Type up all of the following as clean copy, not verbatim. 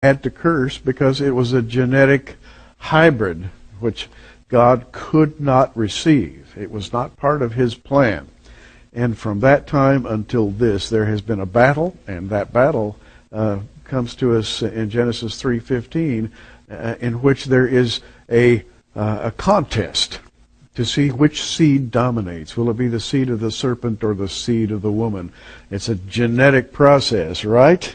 had to curse because it was a genetic hybrid which God could not receive. It was not part of his plan. And from that time until this, there has been a battle, and that battle comes to us in Genesis 3:15, in which there is a contest to see which seed dominates. Will it be the seed of the serpent or the seed of the woman? It's a genetic process, right?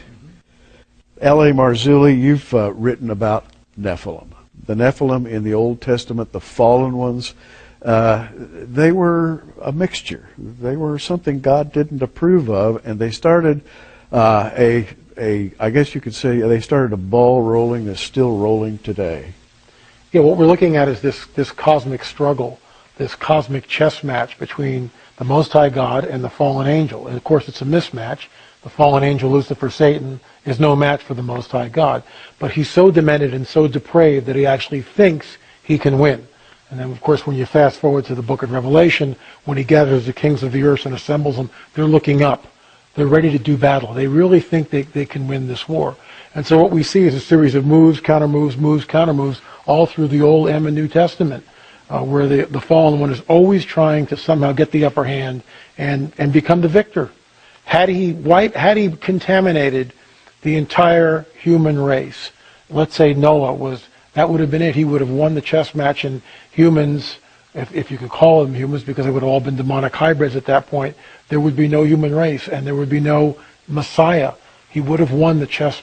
L.A. Marzulli, you've written about Nephilim. The Nephilim in the Old Testament, the fallen ones, they were a mixture. They were something God didn't approve of, and they started I guess you could say, they started a ball rolling that's still rolling today. Yeah, what we're looking at is this cosmic struggle, this cosmic chess match between the Most High God and the fallen angel. And of course it's a mismatch. The fallen angel, Lucifer, Satan, is no match for the Most High God. But he's so demented and so depraved that he actually thinks he can win. And then, of course, when you fast forward to the book of Revelation, when he gathers the kings of the earth and assembles them, they're looking up. They're ready to do battle. They really think they can win this war. And so what we see is a series of moves, counter moves, counter moves, all through the Old and New Testament, where the fallen one is always trying to somehow get the upper hand and become the victor. Had he contaminated the entire human race, let's say Noah that would have been it. He would have won the chess match, and humans, if you could call them humans, because they would have all been demonic hybrids at that point, there would be no human race, and there would be no Messiah. He would have won the chess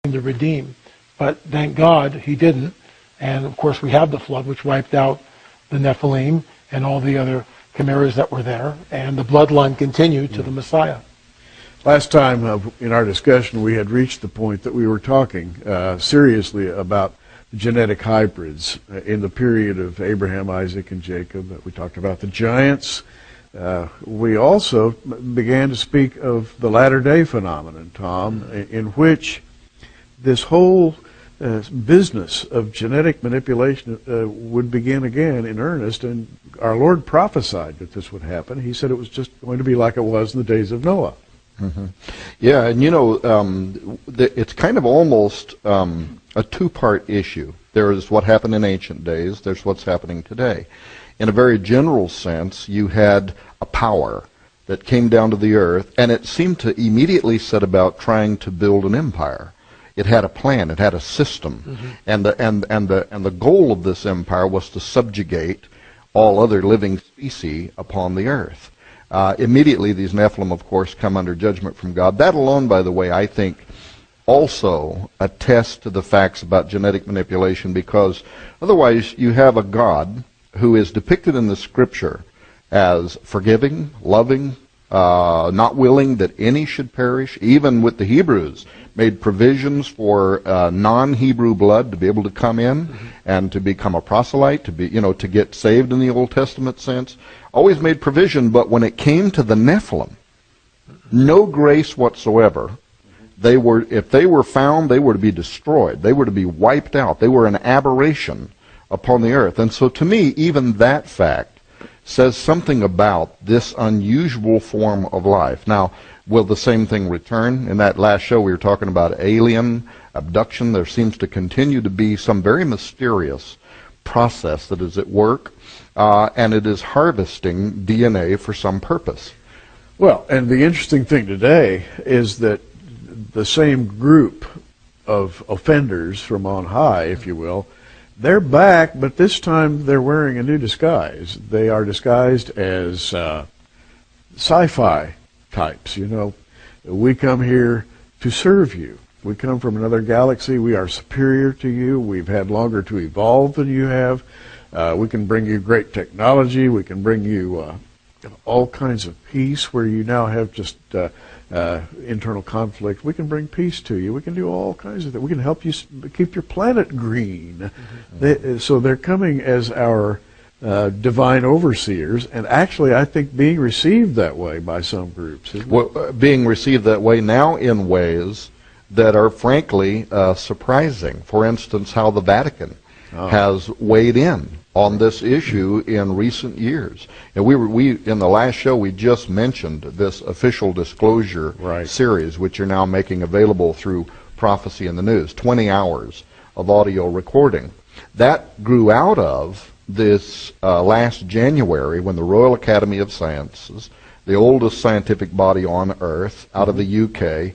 match to redeem. But thank God he didn't. And of course we have the flood, which wiped out the Nephilim and all the other chimeras that were there, and the bloodline continued to the Messiah. Last time in our discussion, we had reached the point that we were talking seriously about genetic hybrids in the period of Abraham, Isaac, and Jacob. We talked about the giants. We also began to speak of the latter-day phenomenon, Tom, in which this whole business of genetic manipulation would begin again in earnest, and our Lord prophesied that this would happen. He said it was just going to be like it was in the days of Noah. Mm-hmm. Yeah, and it's kind of almost a two-part issue. There is what happened in ancient days, there's what's happening today. In a very general sense, you had a power that came down to the earth, and it seemed to immediately set about trying to build an empire. It had a plan, it had a system, and the goal of this empire was to subjugate all other living species upon the earth. Immediately, these Nephilim, of course, come under judgment from God. That alone, by the way, I think also attests to the facts about genetic manipulation, because otherwise you have a God who is depicted in the Scripture as forgiving, loving, not willing that any should perish. Even with the Hebrews, made provisions for non-Hebrew blood to be able to come in and to become a proselyte, to get saved in the Old Testament sense. Always made provision, but when it came to the Nephilim, no grace whatsoever. If they were found, they were to be destroyed. They were to be wiped out. They were an aberration upon the earth. And so to me, even that fact says something about this unusual form of life. Now, will the same thing return? In that last show we were talking about alien abduction. There seems to continue to be some very mysterious process that is at work, and it is harvesting DNA for some purpose. Well, and the interesting thing today is that the same group of offenders from on high, if you will, they're back, but this time they're wearing a new disguise. They are disguised as sci-fi types. We come here to serve you. We come from another galaxy. We are superior to you. We've had longer to evolve than you have. We can bring you great technology. We can bring you all kinds of peace where you now have just internal conflict. We can bring peace to you. We can do all kinds of things. We can help you keep your planet green. So they're coming as our divine overseers, and actually I think being received that way by some groups. Being received that way now in ways that are frankly surprising. For instance, how the Vatican has weighed in on this issue in recent years. And we in the last show we just mentioned this official disclosure series, which you're now making available through prophecy in the news, 20 hours of audio recording. That grew out of this last January when the Royal Academy of Sciences, the oldest scientific body on Earth, out of the UK,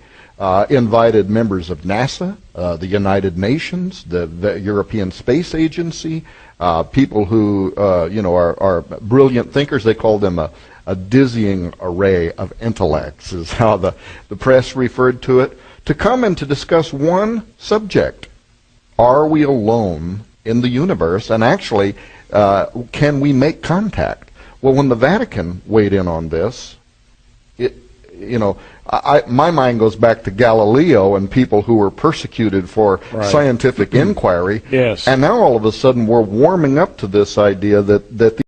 invited members of NASA, the United Nations, the European Space Agency, people who are brilliant thinkers. They call them a dizzying array of intellects, is how the press referred to it, to come and to discuss one subject. Are we alone in the universe? And actually, can we make contact? Well, when the Vatican weighed in on this, my mind goes back to Galileo and people who were persecuted for scientific inquiry. Yes. And now all of a sudden we're warming up to this idea that the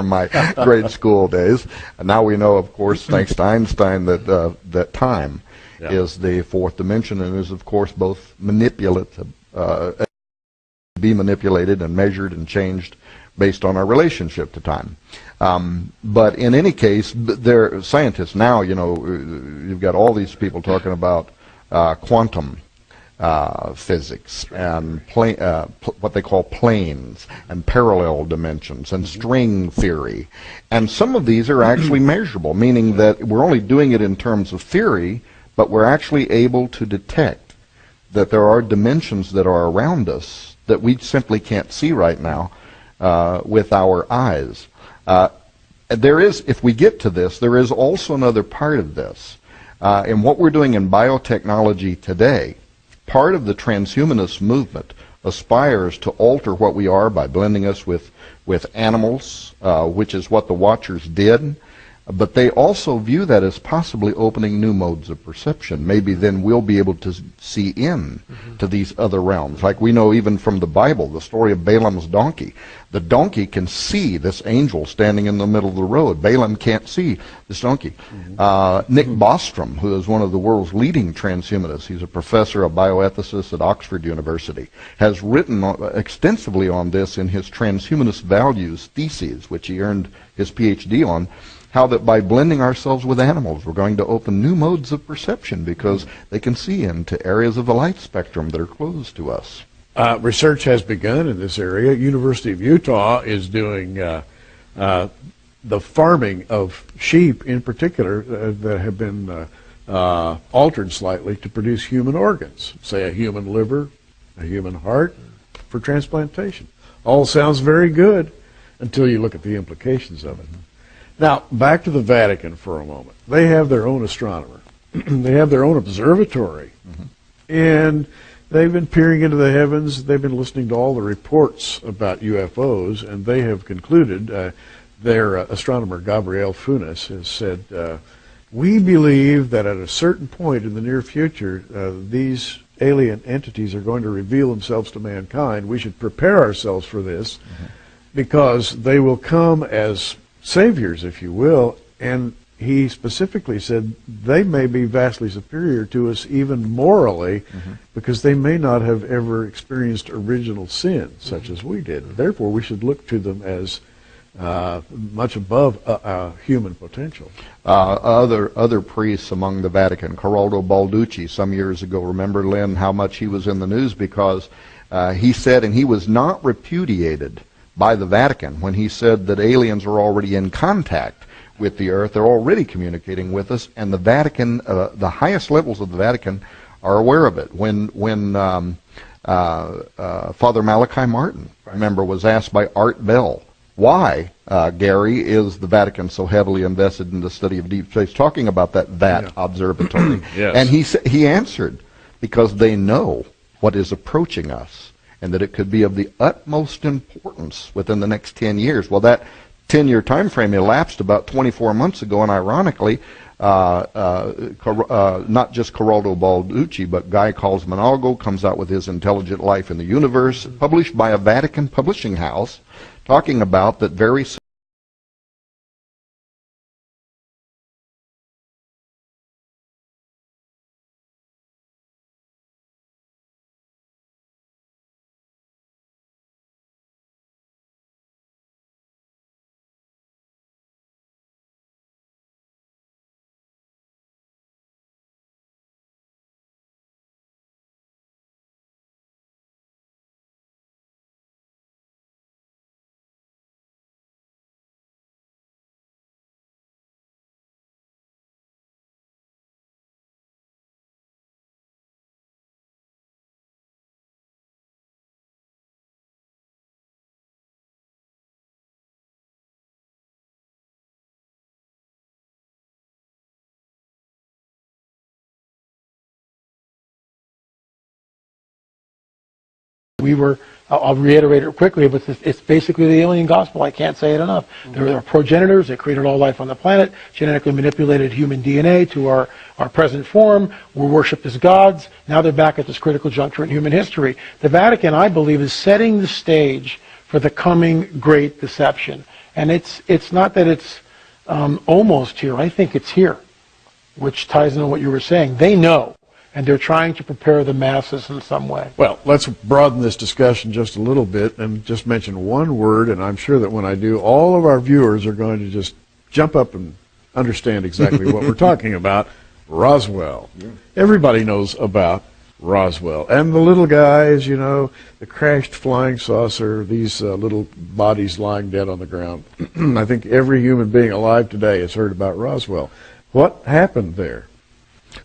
my grade school days. And now we know, of course, thanks to Einstein, that time is the fourth dimension and is, of course, both manipulative, be manipulated and measured and changed based on our relationship to time. But in any case, there scientists now, you've got all these people talking about quantum physics and what they call planes and parallel dimensions and string theory. And some of these are actually measurable, meaning that we're only doing it in terms of theory, but we're actually able to detect that there are dimensions that are around us that we simply can't see right now with our eyes. There is, if we get to this, there is also another part of this. And what we're doing in biotechnology today, part of the transhumanist movement aspires to alter what we are by blending us with animals, which is what the Watchers did. But they also view that as possibly opening new modes of perception. Maybe then we'll be able to see in to these other realms. Like we know even from the Bible, the story of Balaam's donkey. The donkey can see this angel standing in the middle of the road. Balaam can't see this donkey. Nick Bostrom, who is one of the world's leading transhumanists, he's a professor, a bioethicist at Oxford University, has written extensively on this in his Transhumanist Values thesis, which he earned his PhD on. How that by blending ourselves with animals, we're going to open new modes of perception because they can see into areas of the light spectrum that are closed to us. Research has begun in this area. University of Utah is doing the farming of sheep in particular that have been altered slightly to produce human organs, say a human liver, a human heart, for transplantation. All sounds very good until you look at the implications of it. Now, back to the Vatican for a moment. They have their own astronomer. They have their own observatory. And they've been peering into the heavens. They've been listening to all the reports about UFOs, and they have concluded, their astronomer, Gabriel Funes, has said, we believe that at a certain point in the near future, these alien entities are going to reveal themselves to mankind. We should prepare ourselves for this because they will come as saviors, if you will, and he specifically said they may be vastly superior to us even morally because they may not have ever experienced original sin such as we did. Therefore, we should look to them as much above human potential. Other priests among the Vatican, Corrado Balducci, some years ago, remember, Lynn, how much he was in the news because he said, and he was not repudiated by the Vatican when he said that aliens are already in contact with the earth. They're already communicating with us, and the Vatican, the highest levels of the Vatican, are aware of it. When Father Malachi Martin, remember, was asked by Art Bell, why, Gary, is the Vatican so heavily invested in the study of deep space, talking about that VAT observatory. Yes. And he answered, because they know what is approaching us, and that it could be of the utmost importance within the next 10 years. Well, that 10-year time frame elapsed about 24 months ago, and ironically, not just Corrado Balducci, but Guy Cosmonalgo comes out with his Intelligent Life in the Universe, published by a Vatican publishing house, talking about that very I'll reiterate it quickly, but it's basically the alien gospel. I can't say it enough. There are progenitors that created all life on the planet, genetically manipulated human DNA to our present form. We're worshipped as gods. Now they're back at this critical juncture in human history. The Vatican, I believe, is setting the stage for the coming great deception. And it's not that it's almost here. I think it's here, which ties into what you were saying. They know. And they're trying to prepare the masses in some way. Well, let's broaden this discussion just a little bit and just mention one word, and I'm sure that when I do, all of our viewers are going to just jump up and understand exactly what we're talking about. Roswell. Yeah. Everybody knows about Roswell. And the little guys, you know, the crashed flying saucer, these little bodies lying dead on the ground. I think every human being alive today has heard about Roswell. What happened there?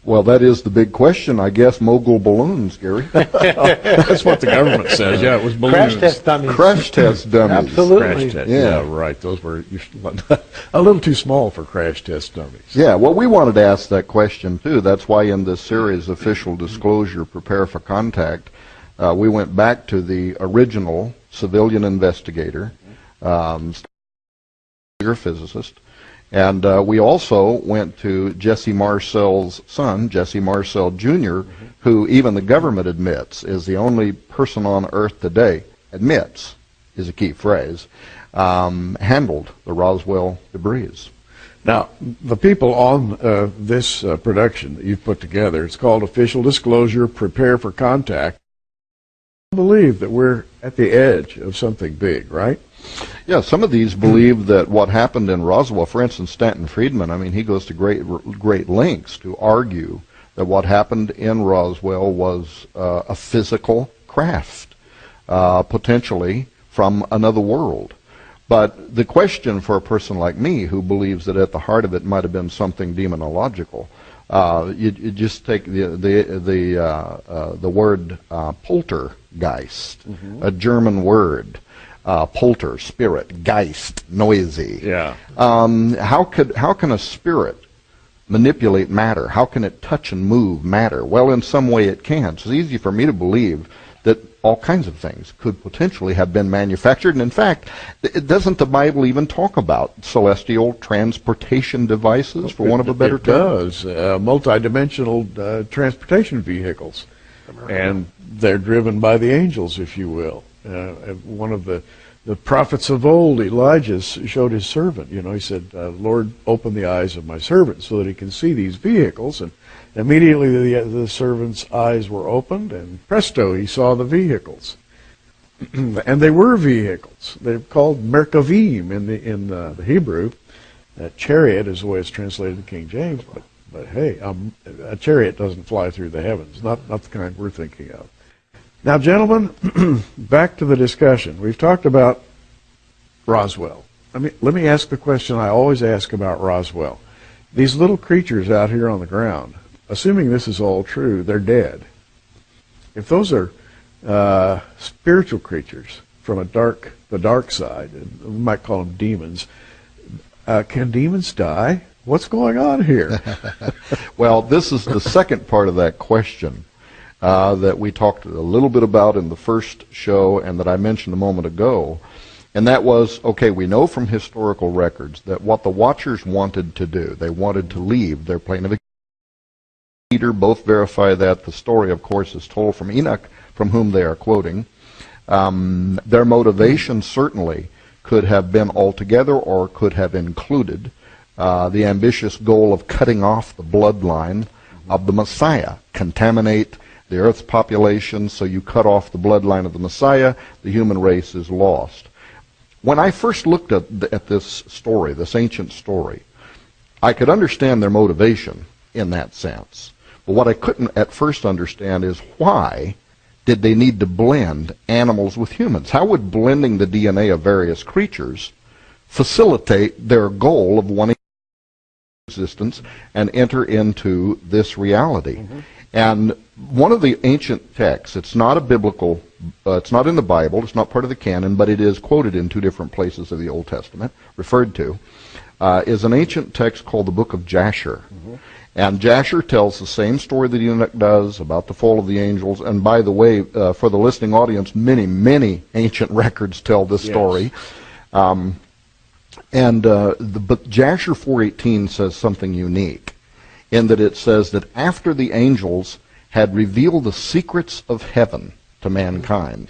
Well, that is the big question, I guess. Mogul balloons, Gary. That's what the government says. Yeah, it was balloons. Crash test dummies. Crash test dummies. Absolutely. Crash test. Yeah, right. Those were a little too small for crash test dummies. Yeah, well, we wanted to ask that question, too. That's why in this series, Official Disclosure, Prepare for Contact, we went back to the original civilian investigator, physicist. And we also went to Jesse Marcel's son, Jesse Marcel Jr., who even the government admits is the only person on Earth today, admits is a key phrase, handled the Roswell debris. Now, the people on this production that you've put together, it's called Official Disclosure, Prepare for Contact. I believe that we're at the edge of something big, right? Yeah, some of these believe that what happened in Roswell, for instance, Stanton Friedman, I mean, he goes to great lengths to argue that what happened in Roswell was a physical craft, potentially from another world. But the question for a person like me who believes that at the heart of it might have been something demonological, you just take the word poltergeist, a German word. Polter, spirit, geist, noisy. Yeah. How can a spirit manipulate matter? How can it touch and move matter? Well, in some way it can. So it's easy for me to believe that all kinds of things could potentially have been manufactured. And in fact, doesn't the Bible even talk about celestial transportation devices, for want of a better term? It does. Multidimensional transportation vehicles. And they're driven by the angels, if you will. One of the prophets of old, Elijah, showed his servant. You know, he said, Lord, open the eyes of my servant so that he can see these vehicles. And immediately the servant's eyes were opened, and presto, he saw the vehicles. And they were vehicles. They're called merkavim in the Hebrew. Chariot is the way it's translated in King James. But hey, a chariot doesn't fly through the heavens, not the kind we're thinking of. Now, gentlemen, back to the discussion. We've talked about Roswell. let me ask the question I always ask about Roswell. These little creatures out here on the ground, assuming this is all true, they're dead. If those are spiritual creatures from the dark side, we might call them demons, can demons die? What's going on here? Well, this is the second part of that question that we talked a little bit about in the first show and that I mentioned a moment ago. And that was, okay, we know from historical records that what the Watchers wanted to do, they wanted to leave their plane of existence. Peter both verify that. The story, of course, is told from Enoch, from whom they are quoting. Their motivation certainly could have been altogether or could have included the ambitious goal of cutting off the bloodline of the Messiah, contaminate the earth's population, so you cut off the bloodline of the Messiah, the human race is lost. When I first looked at this story, this ancient story, I could understand their motivation in that sense. But what I couldn't at first understand is why did they need to blend animals with humans? How would blending the DNA of various creatures facilitate their goal of wanting existence and enter into this reality? Mm-hmm. And one of the ancient texts, it's not a biblical, it's not in the Bible, it's not part of the canon, but it is quoted in 2 different places of the Old Testament, referred to, is an ancient text called the Book of Jasher. Mm-hmm. And Jasher tells the same story that Enoch does about the fall of the angels. And by the way, for the listening audience, many, many ancient records tell this story. But Jasher 4:18 says something unique, in that it says that after the angels had revealed the secrets of heaven to mankind,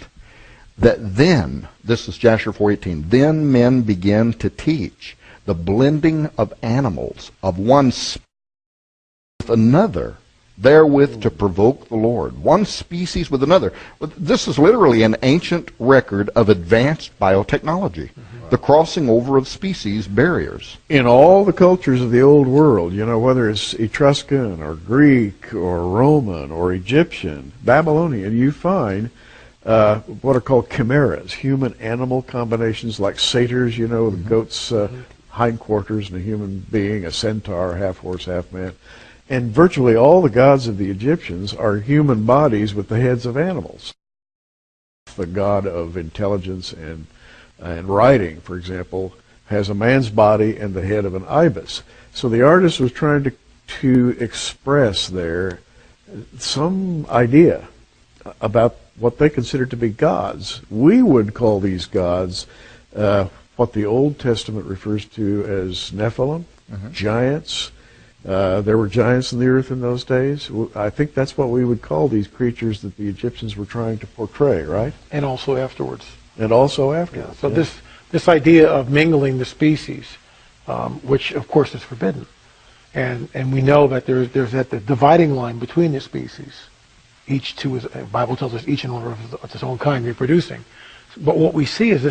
that then, this is Jasher 4:18, then men began to teach the blending of animals of one species with another, therewith to provoke the Lord. One species with another. This is literally an ancient record of advanced biotechnology. Mm-hmm. The crossing over of species barriers. In all the cultures of the old world, whether it's Etruscan or Greek or Roman or Egyptian, Babylonian, you find what are called chimeras, human-animal combinations like satyrs, the goat's hindquarters and a human being, a centaur, half horse, half man. And virtually all the gods of the Egyptians are human bodies with the heads of animals. The god of intelligence and writing, for example, has a man's body and the head of an ibis. So the artist was trying to express there some idea about what they considered to be gods. We would call these gods what the Old Testament refers to as Nephilim, giants. There were giants in the earth in those days. I think that's what we would call these creatures that the Egyptians were trying to portray, right? And also afterwards. And also afterwards. Yeah. So this idea of mingling the species, which of course is forbidden, and we know that there's that the dividing line between the species. Each two is, the Bible tells us, each in order of its own kind, reproducing. But what we see is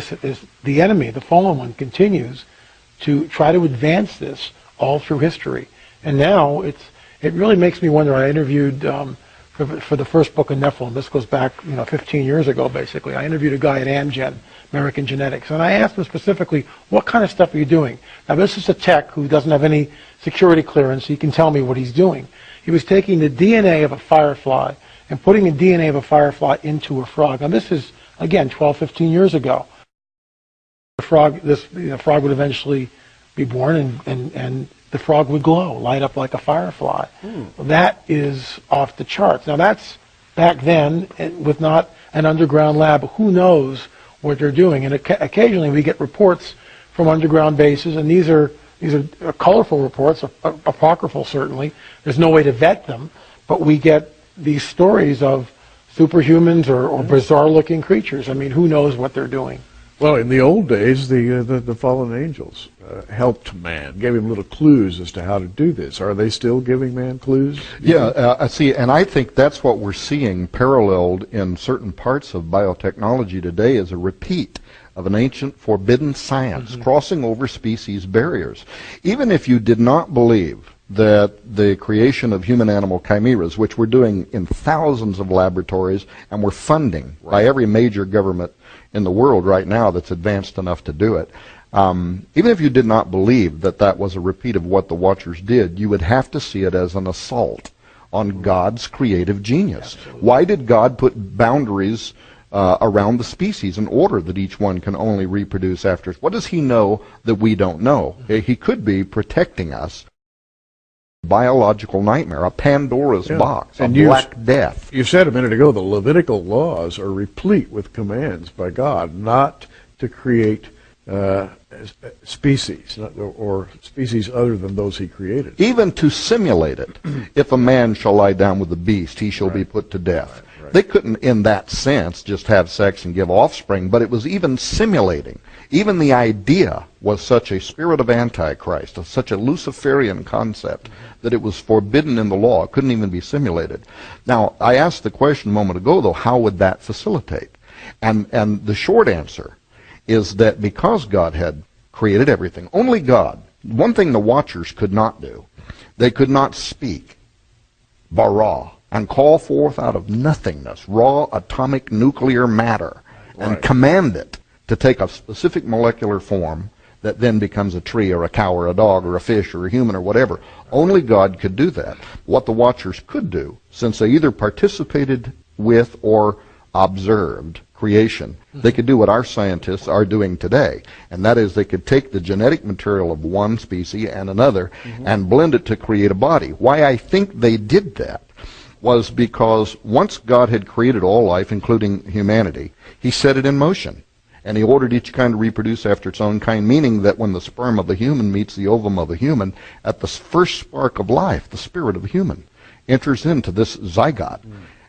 the enemy, the fallen one, continues to try to advance this all through history. And now it really makes me wonder. I interviewed for the first book of Nephilim. This goes back 15 years ago basically. I interviewed a guy at Amgen, American Genetics, and I asked him specifically, what kind of stuff are you doing? Now this is a tech who doesn't have any security clearance. He can tell me what he's doing. He was taking the DNA of a firefly and putting the DNA of a firefly into a frog. Now this is again 12, 15 years ago. The frog would eventually be born and the frog would glow, light up like a firefly. That is off the charts. Now that's back then with not an underground lab. Who knows what they're doing? And occasionally we get reports from underground bases, and these are colorful reports, apocryphal certainly. There's no way to vet them, but we get these stories of superhumans or bizarre-looking creatures. I mean, who knows what they're doing? Well, in the old days, the fallen angels helped man, gave him little clues as to how to do this. Are they still giving man clues? Yeah, I see, and I think that's what we're seeing paralleled in certain parts of biotechnology today as a repeat of an ancient forbidden science, crossing over species barriers. Even if you did not believe that the creation of human-animal chimeras, which we're doing in thousands of laboratories, and we're funding by every major government in the world right now that's advanced enough to do it, Even if you did not believe that that was a repeat of what the Watchers did, you would have to see it as an assault on God's creative genius. Absolutely. Why did God put boundaries around the species in order that each one can only reproduce after us? What does he know that we don't know? He could be protecting us. Biological nightmare, a Pandora's box, a black death. You said a minute ago the Levitical laws are replete with commands by God not to create species or species other than those he created. Even to simulate it. If a man shall lie down with the beast, he shall be put to death. They couldn't, in that sense, just have sex and give offspring, but it was even simulating. Even the idea was such a spirit of Antichrist, of such a Luciferian concept, that it was forbidden in the law. It couldn't even be simulated. Now, I asked the question a moment ago, though, how would that facilitate? And the short answer is that because God had created everything, only God, one thing the Watchers could not do, they could not speak, bara, and call forth out of nothingness raw atomic nuclear matter and command it to take a specific molecular form that then becomes a tree or a cow or a dog or a fish or a human or whatever. Only God could do that. What the Watchers could do, since they either participated with or observed creation, they could do what our scientists are doing today, and that is they could take the genetic material of one species and another and blend it to create a body. Why I think they did that was because once God had created all life, including humanity, he set it in motion. And he ordered each kind to reproduce after its own kind, meaning that when the sperm of a human meets the ovum of a human, at the first spark of life, the spirit of a human enters into this zygote.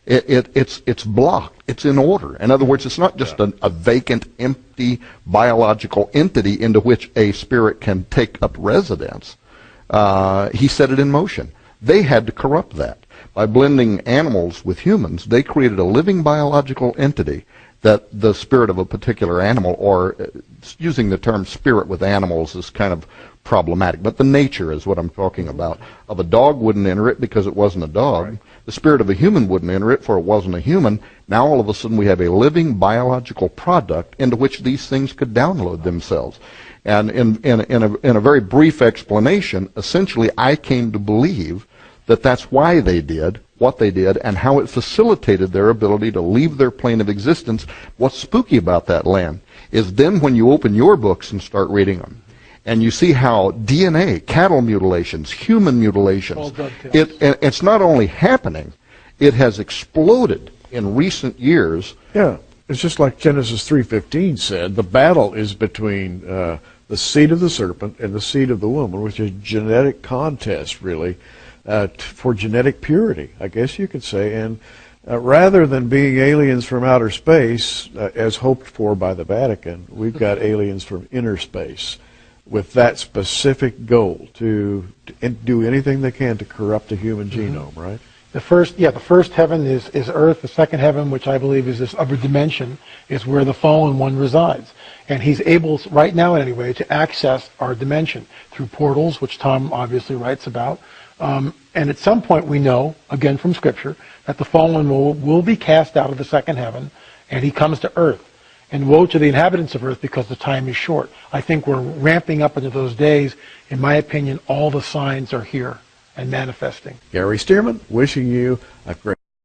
It's blocked. It's in order. In other words, it's not just a vacant, empty biological entity into which a spirit can take up residence. He set it in motion. They had to corrupt that. By blending animals with humans, they created a living biological entity that the spirit of a particular animal, or using the term spirit with animals is kind of problematic, but the nature is what I'm talking about. Of a dog wouldn't enter it because it wasn't a dog. Right. The spirit of a human wouldn't enter it for it wasn't a human. Now all of a sudden we have a living biological product into which these things could download themselves. And in a very brief explanation, essentially I came to believe that that's why they did what they did and how it facilitated their ability to leave their plane of existence. What's spooky about that, Len, is then when you open your books and start reading them, and you see how DNA, cattle mutilations, human mutilations, it's not only happening, it has exploded in recent years. Yeah, it's just like Genesis 3:15 said, the battle is between the seed of the serpent and the seed of the woman, which is a genetic contest, really, for genetic purity, I guess you could say. And rather than being aliens from outer space, as hoped for by the Vatican, we've got aliens from inner space with that specific goal to do anything they can to corrupt the human genome, right? The first heaven is Earth. The second heaven, which I believe is this upper dimension, is where the fallen one resides. And he's able, right now anyway, to access our dimension through portals, which Tom obviously writes about. And at some point we know, again from Scripture, that the fallen will be cast out of the second heaven, and he comes to Earth. And woe to the inhabitants of Earth because the time is short. I think we're ramping up into those days. In my opinion, all the signs are here and manifesting. Gary Stearman, wishing you a great